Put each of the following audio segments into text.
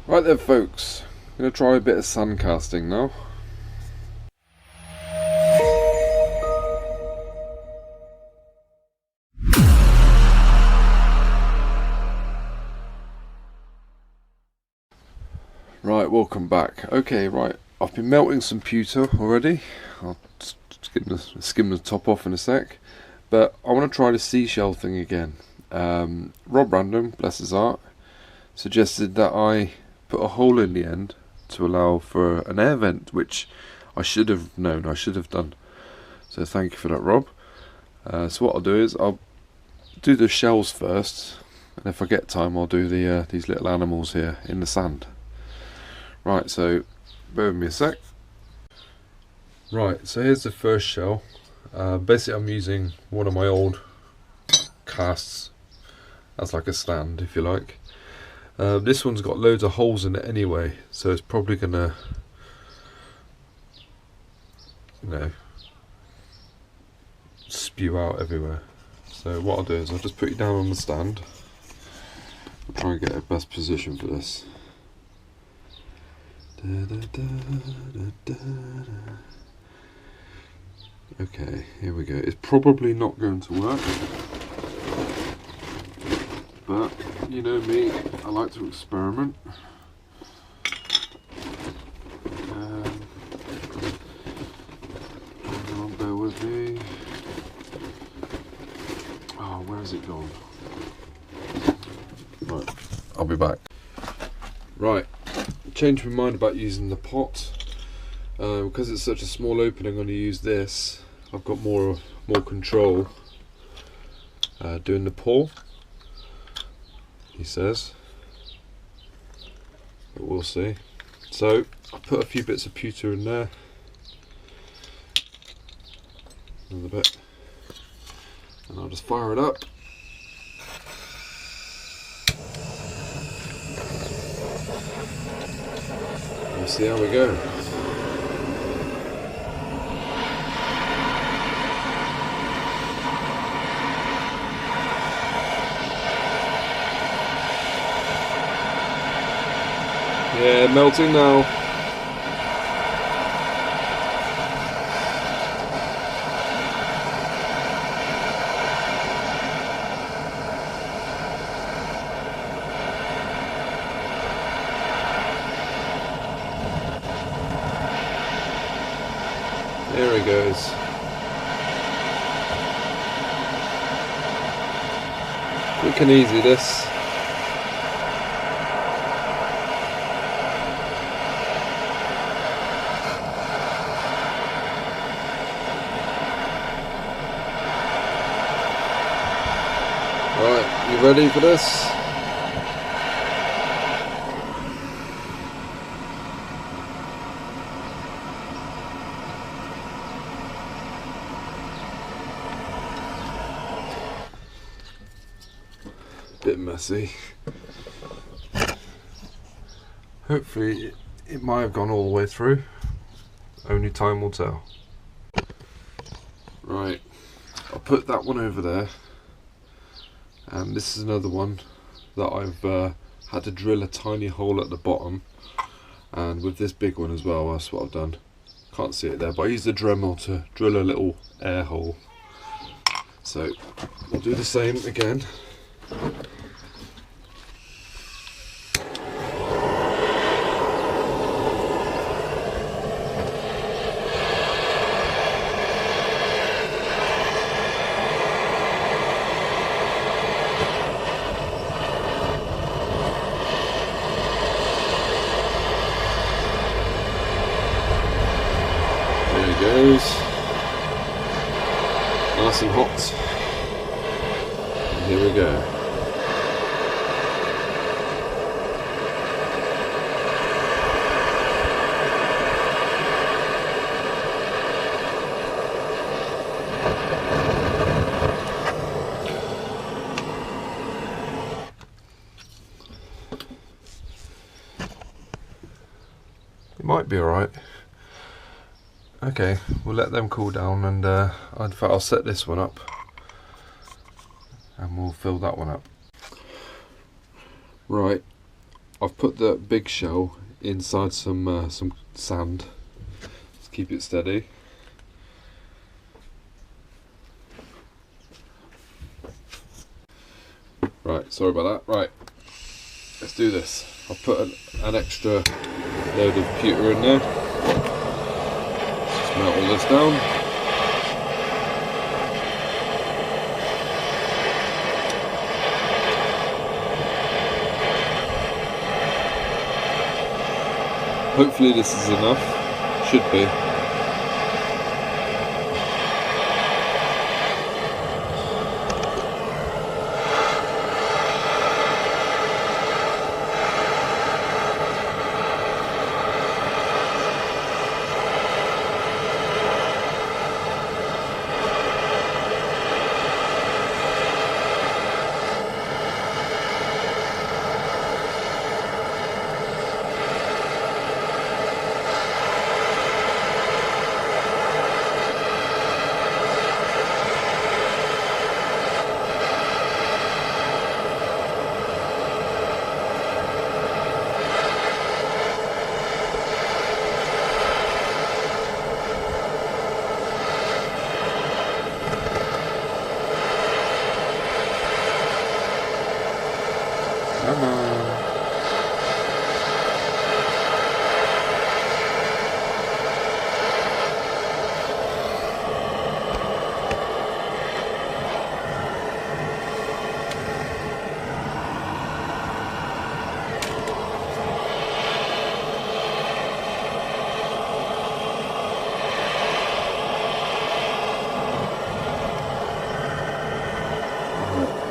Right then folks, I'm going to try a bit of sand casting now. Right, welcome back. Okay, right, I've been melting some pewter already. I'll skim the top off in a sec. But I want to try the seashell thing again. Rob Random, bless his heart, suggested that I put a hole in the end to allow for an air vent, which I should have known, I should have done. So thank you for that, Rob. So what I'll do is I'll do the shells first, and if I get time I'll do these little animals here in the sand. Right, so bear with me a sec. Right, so here's the first shell. Basically I'm using one of my old casts as like a stand, if you like. This one's got loads of holes in it anyway, so it's probably gonna, spew out everywhere. So what I'll do is I'll just put you down on the stand. I'll try and get a best position for this. Okay, here we go. It's probably not going to work, but you know me, I like to experiment. Bear with me. Oh, where has it gone? Right, I'll be back. Right, changed my mind about using the pot. Because it's such a small opening, I'm going to use this. I've got more control doing the pour, he says, but we'll see. So I'll put a few bits of pewter in there, another bit, and I'll just fire it up. We'll see how we go. Yeah, melting now. There he goes. Quick and easy this. Right, you ready for this? Bit messy. Hopefully it might have gone all the way through. Only time will tell. Right, I'll put that one over there. And this is another one that I've had to drill a tiny hole at the bottom, and with this big one as well, that's what I've done. Can't see it there, but I used the Dremel to drill a little air hole. So we'll do the same again. Goes nice and hot, and here we go. It might be alright. Okay, we'll let them cool down, and in fact I'll set this one up and we'll fill that one up. Right, I've put the big shell inside some sand. Just keep it steady. Right, sorry about that. Right, let's do this. I've put an extra load of pewter in there. Just melt all this down. Hopefully this is enough. Should be. Come on.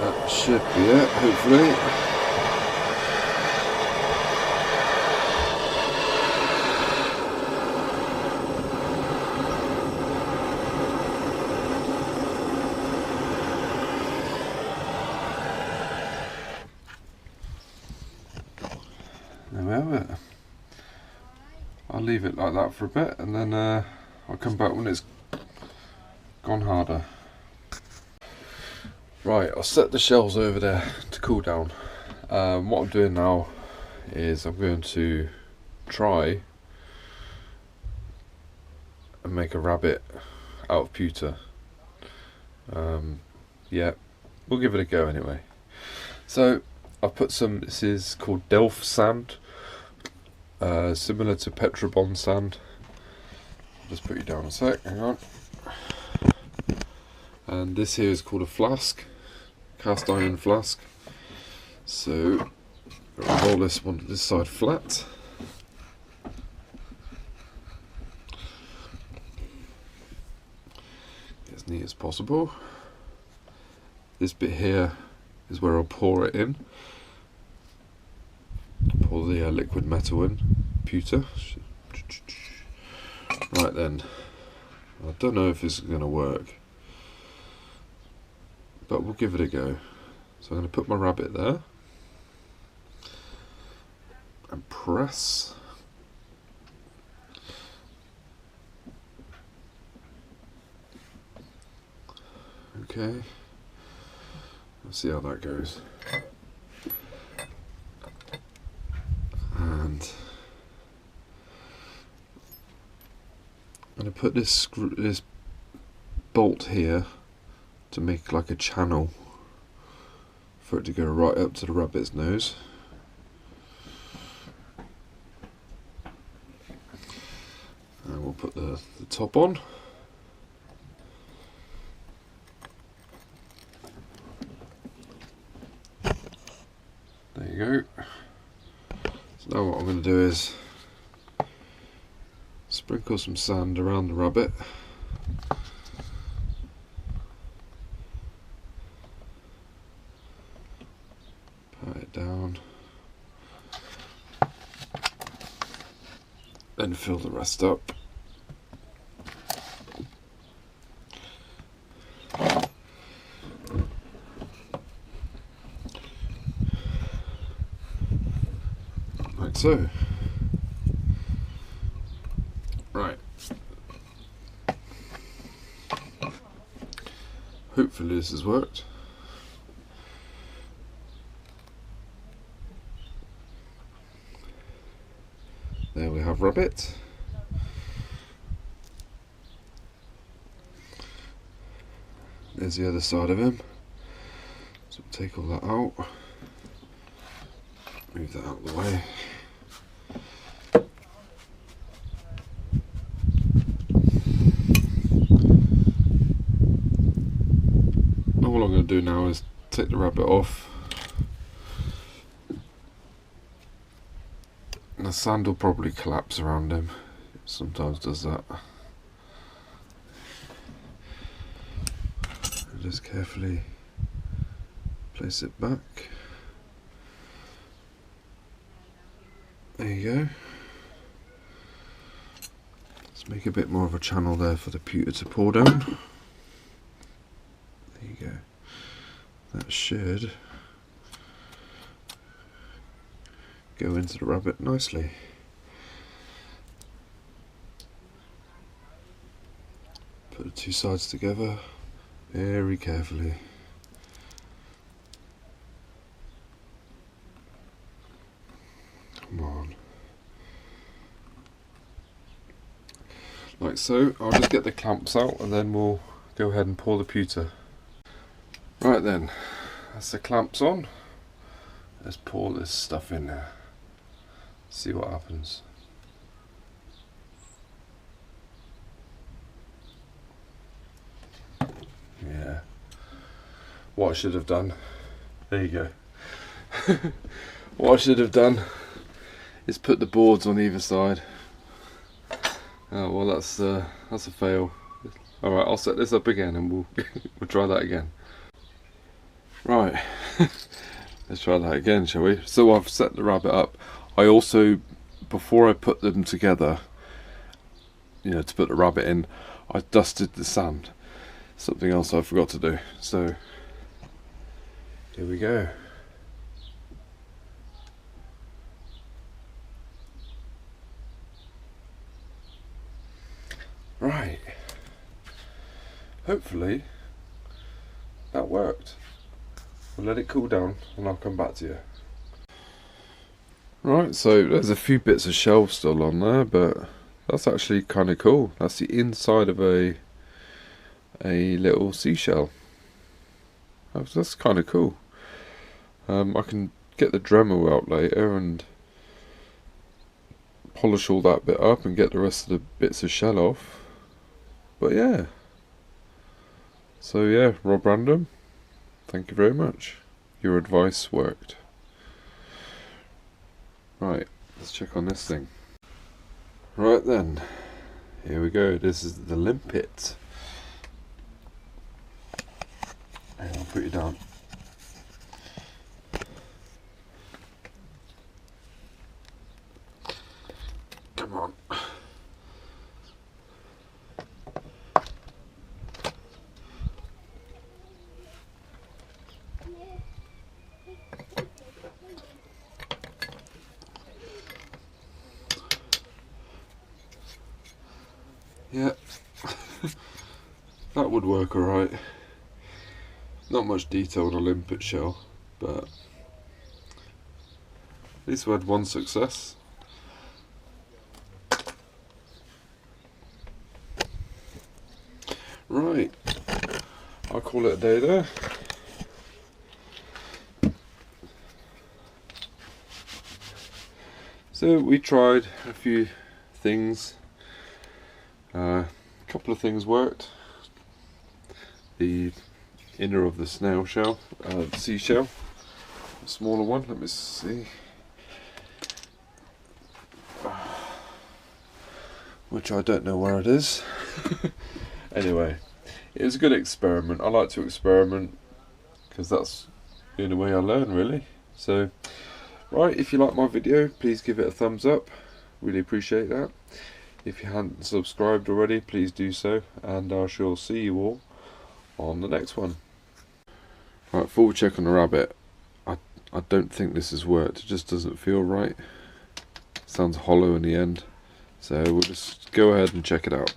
That should be it, hopefully. There we have it. I'll leave it like that for a bit and then I'll come back when it's gone harder. Right, I'll set the shells over there to cool down. What I'm doing now is I'm going to try and make a rabbit out of pewter. Yeah, we'll give it a go anyway. So I've put some, this is called Delft sand, similar to Petrobond sand. I'll just put you down a sec, hang on. And this here is called a flask, cast iron flask. So I'll roll this one to this side flat. As neat as possible. This bit here is where I'll pour it in. Pour the liquid metal in, pewter. Right then, I don't know if this is going to work, but we'll give it a go. So I'm going to put my rabbit there and press. Okay, let's see how that goes. And I'm going to put this bolt here to make like a channel for it to go right up to the rabbit's nose. And we'll put the top on. There you go. So now what I'm going to do is sprinkle some sand around the rabbit. Pat it down. Then fill the rest up. Like so. Right. Hopefully this has worked. There we have Rabbit. There's the other side of him. So we'll take all that out. Move that out of the way. All I'm going to do now is take the rabbit off. And the sand will probably collapse around him. It sometimes does that. And just carefully place it back. There you go. Let's make a bit more of a channel there for the pewter to pour down. There you go. That should go into the rabbit nicely. Put the two sides together very carefully. Come on. Like so. I'll just get the clamps out and then we'll go ahead and pour the pewter. Right then, that's the clamps on. Let's pour this stuff in there. See what happens. Yeah. What I should have done. There you go. What I should have done is put the boards on either side. Oh well, that's a fail. All right, I'll set this up again and we'll we'll try that again. Right. Let's try that again, shall we? So I've set the rabbit up. I also, before I put them together, you know, to put the rabbit in, I dusted the sand. Something else I forgot to do. So here we go. Right. Hopefully that worked. We'll let it cool down and I'll come back to you. Right, so there's a few bits of shell still on there, but that's actually kind of cool. That's the inside of a little seashell. That's kind of cool. I can get the Dremel out later and polish all that bit up and get the rest of the bits of shell off. But yeah. So yeah, Rob Random, thank you very much. Your advice worked. Right, let's check on this thing. Right then, here we go. This is the limpet. And I'll put you down. Come on. Yeah, that would work alright. Not much detail on a limpet shell, but at least we had one success. Right, I'll call it a day there. So we tried a few things. A couple of things worked. The inner of the snail shell, seashell, a smaller one. Let me see. Which I don't know where it is. Anyway, it was a good experiment. I like to experiment because that's the only way I learn, really. So, right, if you like my video, please give it a thumbs up. Really appreciate that. If you hadn't subscribed already, please do so, and I shall see you all on the next one. Right, full check on the rabbit. I don't think this has worked. It just doesn't feel right. Sounds hollow in the end. So we'll just go ahead and check it out.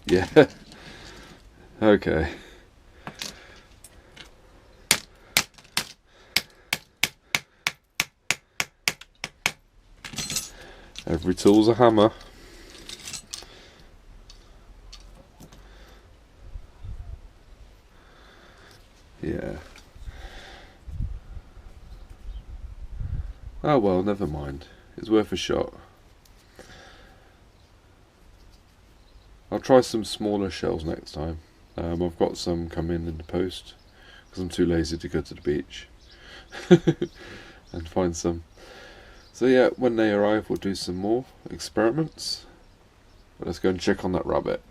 Yeah. Okay. Every tool's a hammer. Yeah. Oh well, never mind. It's worth a shot. I'll try some smaller shells next time. I've got some coming in the post because I'm too lazy to go to the beach and find some. So yeah, when they arrive we'll do some more experiments. But let's go and check on that rabbit.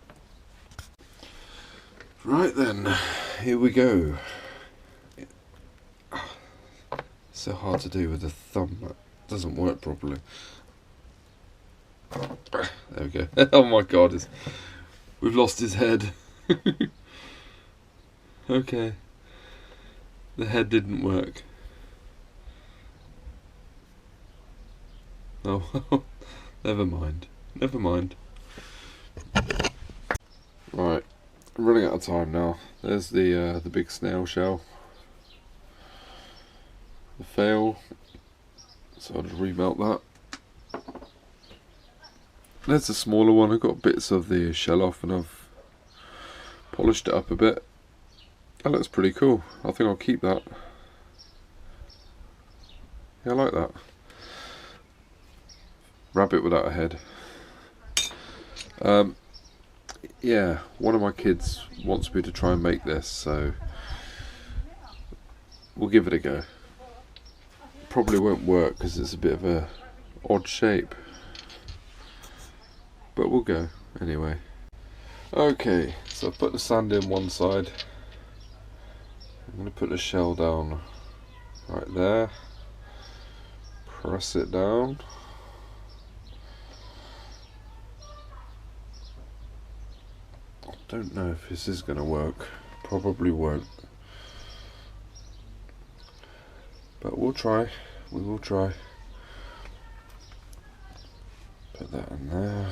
Right then, here we go. So hard to do with the thumb, that doesn't work properly. There we go. Oh my god, we've lost his head. Okay. The head didn't work. Oh, never mind. Never mind. Right, I'm running out of time now. There's the big snail shell. The fail. So I'll just remelt that. There's the smaller one. I got bits of the shell off and I've polished it up a bit. That looks pretty cool. I think I'll keep that. Yeah, I like that. Rabbit without a head. Yeah, one of my kids wants me to try and make this, so we'll give it a go. Probably won't work because it's a bit of a odd shape, but we'll go anyway. Okay, so I've put the sand in one side. I'm going to put the shell down right there, press it down. I don't know if this is going to work, probably won't, but we'll try, we will try. Put that in there.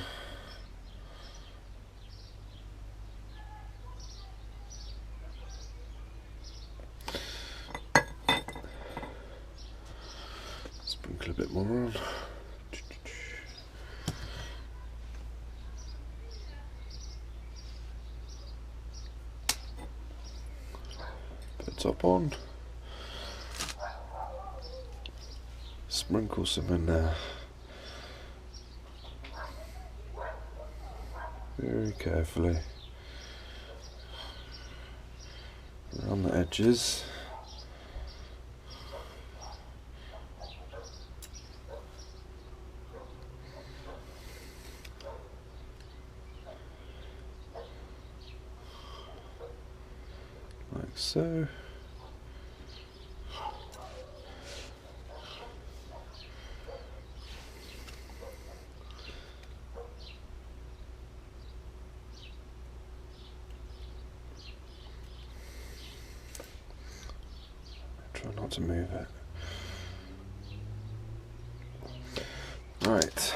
Sprinkle a bit more on. Put top on. Sprinkle some in there. Very carefully. Around the edges. Like so. Try not to move it. Right.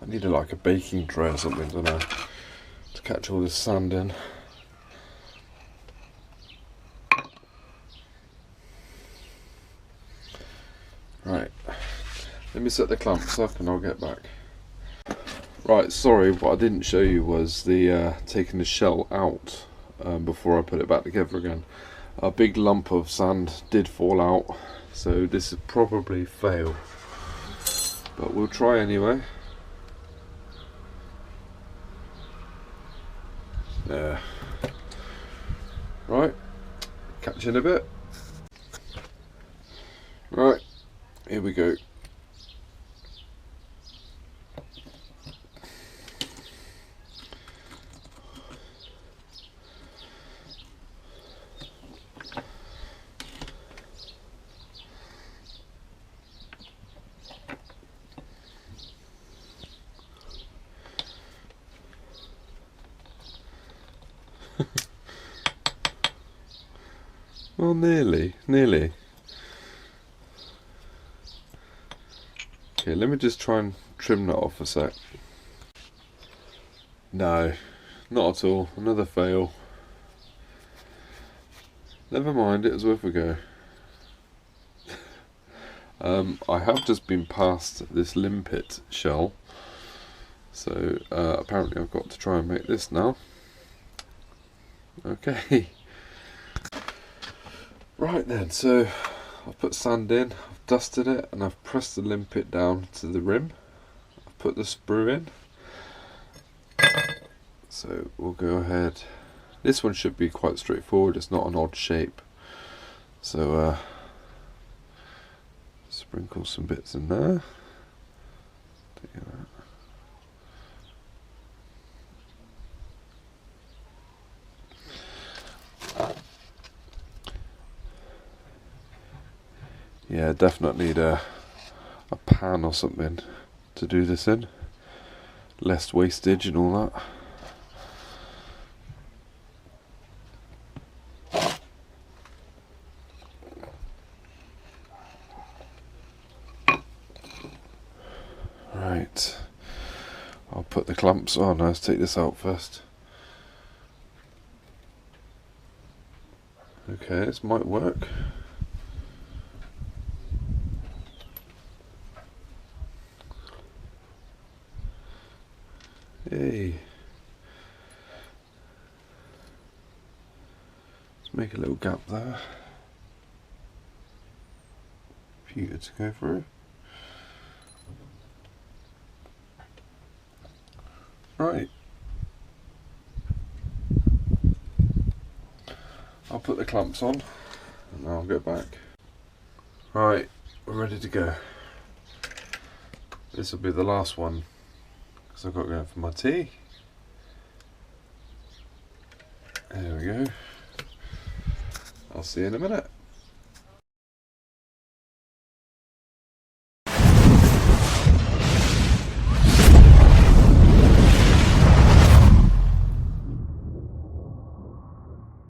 I need like a baking tray or something, don't I, to catch all this sand in. Right, let me set the clamps up and I'll get back. Right, sorry, what I didn't show you was the taking the shell out before I put it back together again. A big lump of sand did fall out, so this is probably fail, but we'll try anyway. Yeah. Right, catch you in a bit. Right, here we go. Well, nearly. Okay, let me just try and trim that off a sec. No, not at all. Another fail. Never mind, it was worth a go. I have just been past this limpet shell, so apparently I've got to try and make this now. Okay. Right then, so I've put sand in, I've dusted it, and I've pressed the limpet down to the rim. I've put the sprue in. So we'll go ahead. This one should be quite straightforward, it's not an odd shape. So sprinkle some bits in there. Yeah, definitely need a pan or something to do this in. Less wastage and all that. Right, I'll put the clamps on. Let's take this out first. Okay, this might work. Hey, let's make a little gap there. Pewter to go through. Right, I'll put the clamps on and I'll go back. Right, we're ready to go. This will be the last one because I've got to go for my tea. There we go. I'll see you in a minute.